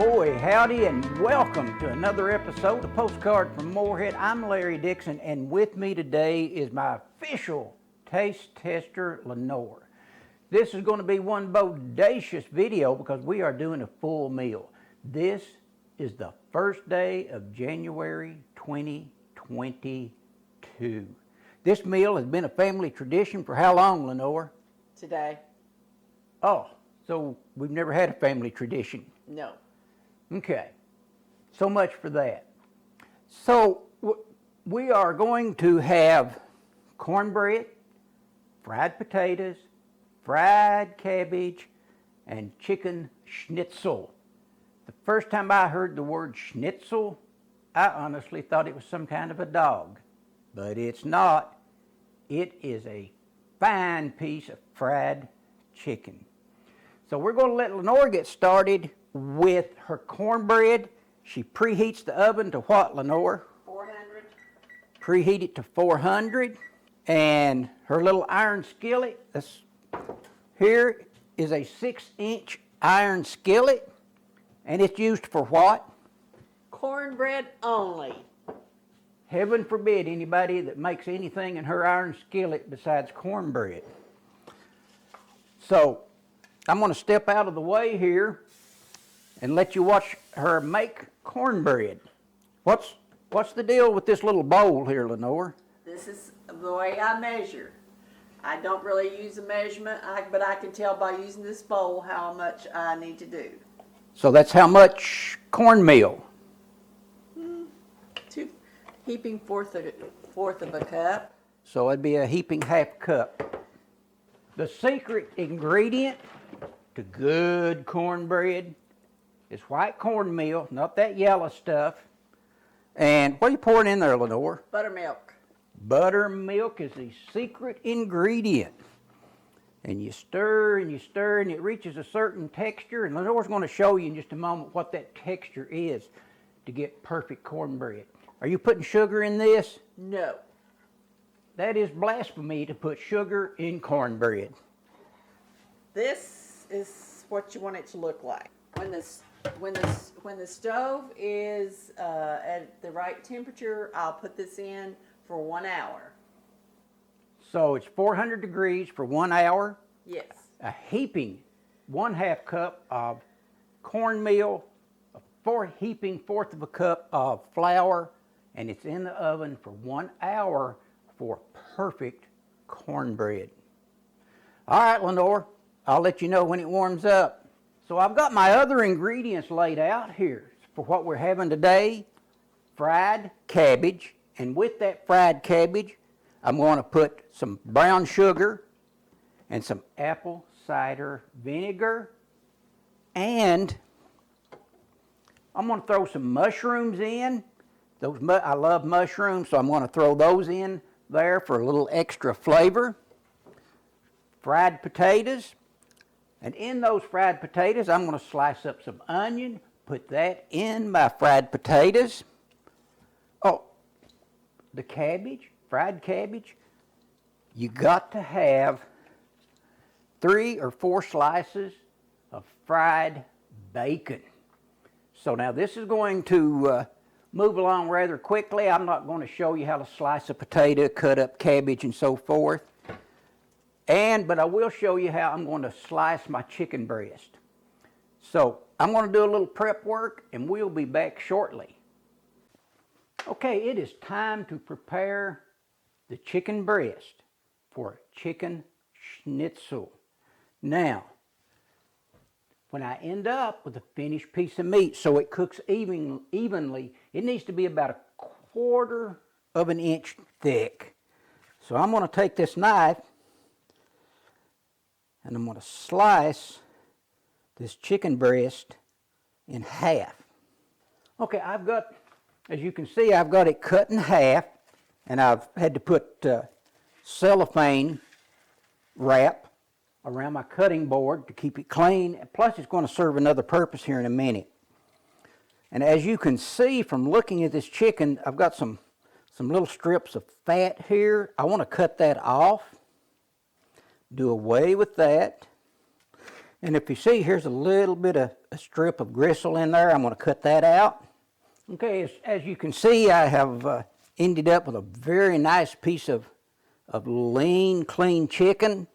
Ahoy, howdy, and welcome to another episode of Postcard from Morehead. I'm Larry Dixon, and with me today is my official taste tester, Lenore. This is going to be one bodacious video because we are doing a full meal. This is the first day of January 2022. This meal has been a family tradition for how long, Lenore? Today. Oh, so we've never had a family tradition. No. Okay, so much for that. So we are going to have cornbread, fried potatoes, fried cabbage, and chicken schnitzel. The first time I heard the word schnitzel, I honestly thought it was some kind of a dog, but it's not. It is a fine piece of fried chicken. So we're going to let Lenore get started with her cornbread. She preheats the oven to what, Lenore? 400. Preheat it to 400. And her little iron skillet, here is a 6-inch iron skillet. And it's used for what? Cornbread only. Heaven forbid anybody that makes anything in her iron skillet besides cornbread. So I'm going to step out of the way here and let you watch her make cornbread. What's the deal with this little bowl here, Lenore? This is the way I measure. I don't really use a measurement, but I can tell by using this bowl how much I need to do. So that's how much cornmeal? 2 heaping fourth of a cup. So it'd be a heaping half cup. The secret ingredient to good cornbread is white cornmeal, not that yellow stuff. And what are you pouring in there, Lenore? Buttermilk. Buttermilk is the secret ingredient. And you stir and you stir and it reaches a certain texture. And Lenore's going to show you in just a moment what that texture is to get perfect cornbread. Are you putting sugar in this? No. That is blasphemy to put sugar in cornbread. This is what you want it to look like. When the stove is at the right temperature, I'll put this in for 1 hour. So it's 400 degrees for 1 hour. Yes. A heaping 1/2 cup of cornmeal, a heaping fourth of a cup of flour, and it's in the oven for 1 hour for perfect cornbread. All right, Lenore, I'll let you know when it warms up. So I've got my other ingredients laid out here for what we're having today. Fried cabbage, and with that fried cabbage, I'm going to put some brown sugar and some apple cider vinegar, and I'm going to throw some mushrooms in. I love mushrooms, so I'm going to throw those in there for a little extra flavor. Fried potatoes. And in those fried potatoes, I'm going to slice up some onion, put that in my fried potatoes. Oh, the cabbage, fried cabbage, you got to have 3 or 4 slices of fried bacon. So now this is going to move along rather quickly. I'm not going to show you how to slice a potato, cut up cabbage, and so forth. But I will show you how I'm going to slice my chicken breast. So I'm going to do a little prep work and we'll be back shortly. Okay, it is time to prepare the chicken breast for chicken schnitzel. Now, when I end up with a finished piece of meat so it cooks evenly, it needs to be about 1/4 of an inch thick. So I'm going to take this knife and I'm going to slice this chicken breast in half. Okay, as you can see, I've got it cut in half, and I've had to put cellophane wrap around my cutting board to keep it clean. Plus, it's going to serve another purpose here in a minute. And as you can see from looking at this chicken, I've got some little strips of fat here. I want to cut that off. Do away with that. And if you see, here's a little bit of a strip of gristle in there. I'm going to cut that out. Okay, as you can see, I have ended up with a very nice piece of lean, clean chicken.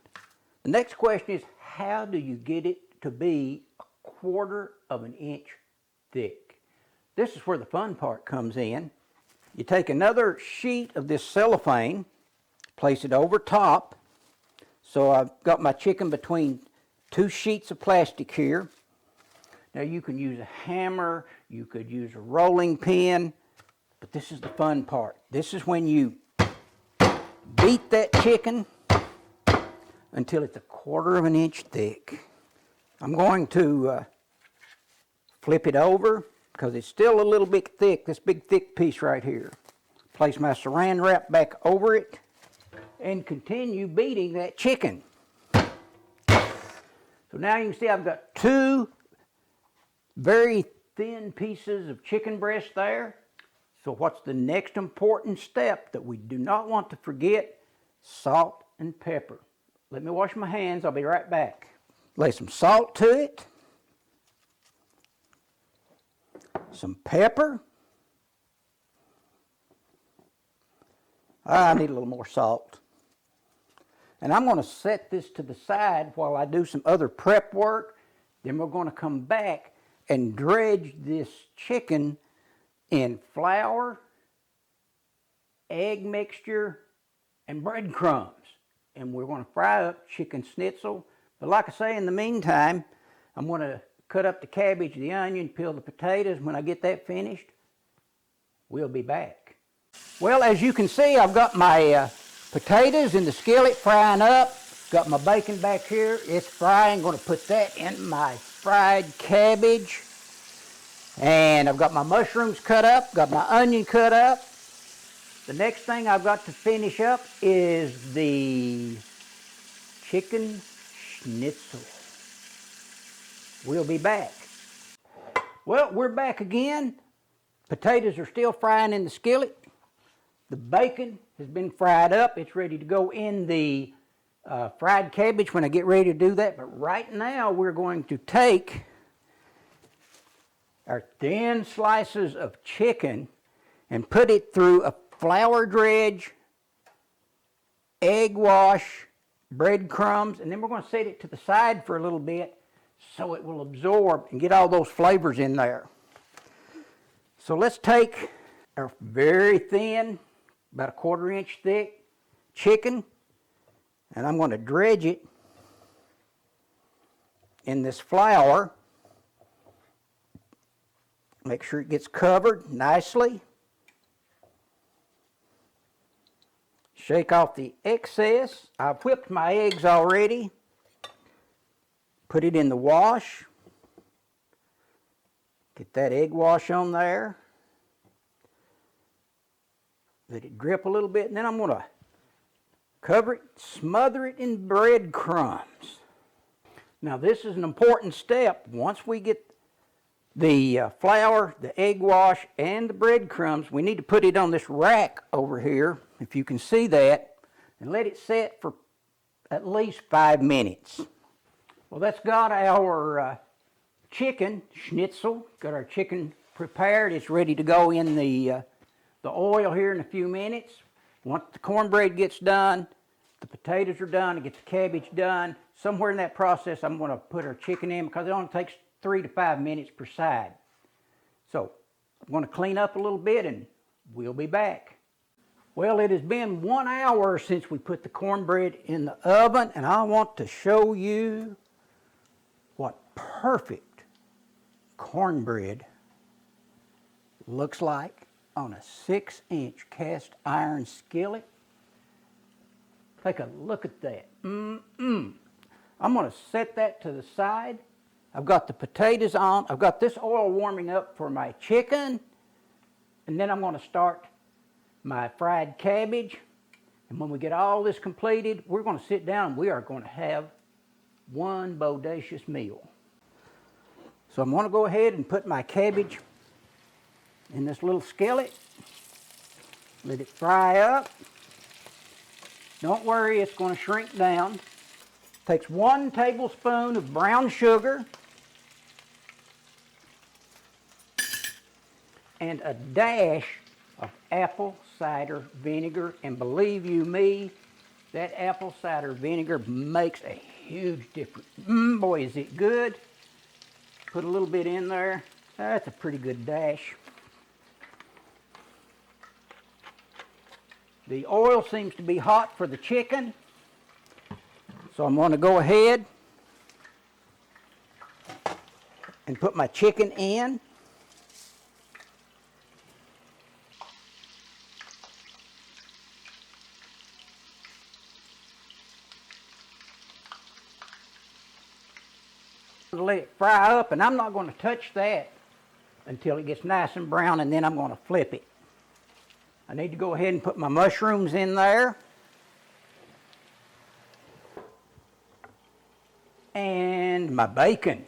The next question is, how do you get it to be 1/4 of an inch thick? This is where the fun part comes in. You take another sheet of this cellophane, place it over top. So I've got my chicken between 2 sheets of plastic here. Now you can use a hammer, you could use a rolling pin, but this is the fun part. This is when you beat that chicken until it's 1/4 of an inch thick. I'm going to flip it over because it's still a little bit thick, this big thick piece right here. Place my saran wrap back over it and continue beating that chicken. So now you can see I've got 2 very thin pieces of chicken breast there. So what's the next important step that we do not want to forget? Salt and pepper. Let me wash my hands, I'll be right back. Lay some salt to it. Some pepper. I need a little more salt. And I'm going to set this to the side while I do some other prep work. Then we're going to come back and dredge this chicken in flour, egg mixture, and breadcrumbs. And we're going to fry up chicken schnitzel. But like I say, in the meantime, I'm going to cut up the cabbage, the onion, peel the potatoes. When I get that finished, we'll be back. Well, as you can see, I've got my potatoes in the skillet frying up. Got my bacon back here. It's frying. I'm going to put that in my fried cabbage. And I've got my mushrooms cut up. Got my onion cut up. The next thing I've got to finish up is the chicken schnitzel. We'll be back. Well, we're back again. Potatoes are still frying in the skillet. The bacon has been fried up. It's ready to go in the fried cabbage when I get ready to do that. But right now we're going to take our thin slices of chicken and put it through a flour dredge, egg wash, breadcrumbs, and then we're going to set it to the side for a little bit so it will absorb and get all those flavors in there. So let's take our very thin, about 1/4 inch thick chicken, and I'm going to dredge it in this flour. Make sure it gets covered nicely. Shake off the excess. I've whipped my eggs already. Put it in the wash. Get that egg wash on there. Let it drip a little bit, and then I'm going to cover it, smother it in breadcrumbs. Now this is an important step. Once we get the flour, the egg wash, and the breadcrumbs, we need to put it on this rack over here, if you can see that, and let it set for at least 5 minutes. Well, that's got our chicken schnitzel, got our chicken prepared. It's ready to go in the oil here in a few minutes. Once the cornbread gets done, the potatoes are done, I get the cabbage done. Somewhere in that process, I'm going to put our chicken in because it only takes 3 to 5 minutes per side. So I'm going to clean up a little bit and we'll be back. Well, it has been 1 hour since we put the cornbread in the oven, and I want to show you what perfect cornbread looks like on a 6-inch cast iron skillet. Take a look at that. I'm going to set that to the side. I've got the potatoes on. I've got this oil warming up for my chicken. And then I'm going to start my fried cabbage. And when we get all this completed, we're going to sit down and we are going to have one bodacious meal. So I'm going to go ahead and put my cabbage in this little skillet. Let it fry up. Don't worry, it's going to shrink down. Takes 1 tablespoon of brown sugar and a dash of apple cider vinegar. And believe you me, that apple cider vinegar makes a huge difference. Boy, is it good. Put a little bit in there. That's a pretty good dash. The oil seems to be hot for the chicken, so I'm going to go ahead and put my chicken in. Let it fry up, and I'm not going to touch that until it gets nice and brown, and then I'm going to flip it. I need to go ahead and put my mushrooms in there. And my bacon.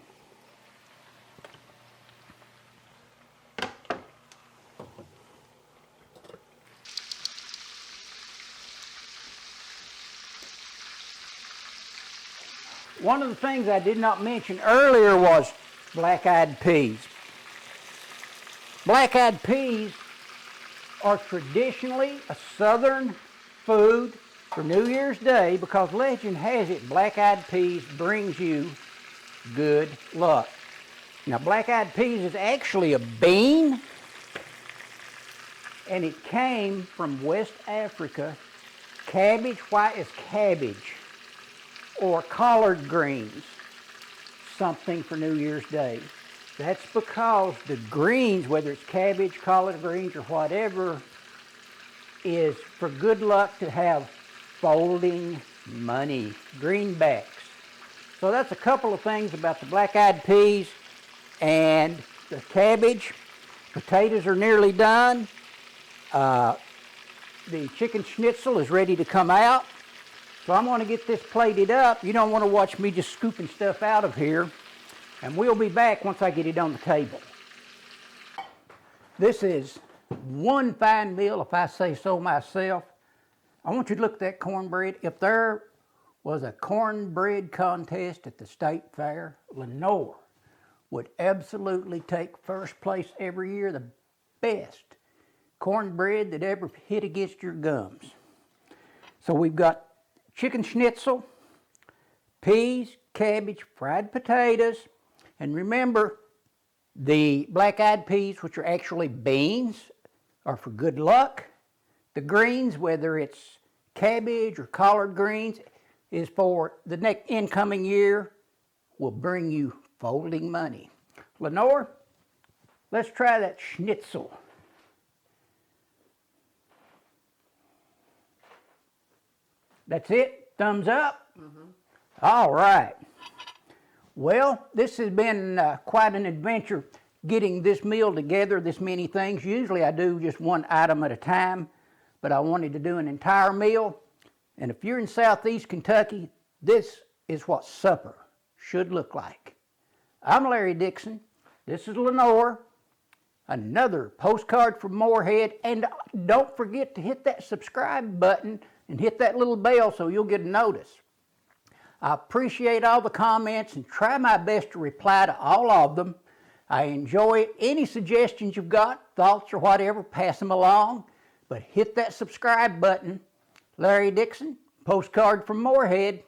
One of the things I did not mention earlier was black-eyed peas. Black-eyed peas are traditionally a southern food for New Year's Day because legend has it black-eyed peas brings you good luck. Now, black-eyed peas is actually a bean, and it came from West Africa. Cabbage, why is cabbage or collard greens something for New Year's Day? That's because the greens, whether it's cabbage, collard greens, or whatever, is for good luck to have folding money, greenbacks. So that's a couple of things about the black-eyed peas and the cabbage. Potatoes are nearly done. The chicken schnitzel is ready to come out. So I'm going to get this plated up. You don't want to watch me just scooping stuff out of here. And we'll be back once I get it on the table. This is one fine meal, if I say so myself. I want you to look at that cornbread. If there was a cornbread contest at the state fair, Lenore would absolutely take first place every year, the best cornbread that ever hit against your gums. So we've got chicken schnitzel, peas, cabbage, fried potatoes, and remember, the black-eyed peas, which are actually beans, are for good luck. The greens, whether it's cabbage or collard greens, is for the next incoming year, will bring you folding money. Lenore, let's try that schnitzel. That's it? Thumbs up? Mm-hmm. All right. Well, this has been quite an adventure getting this meal together, this many things. Usually I do just one item at a time, but I wanted to do an entire meal. And if you're in Southeast Kentucky, this is what supper should look like. I'm Larry Dixon. This is Lenore. Another postcard from Moorhead. And don't forget to hit that subscribe button and hit that little bell so you'll get a notice. I appreciate all the comments and try my best to reply to all of them. I enjoy it. Any suggestions you've got, thoughts or whatever, pass them along. But hit that subscribe button. Larry Dixon, postcard from Moorhead.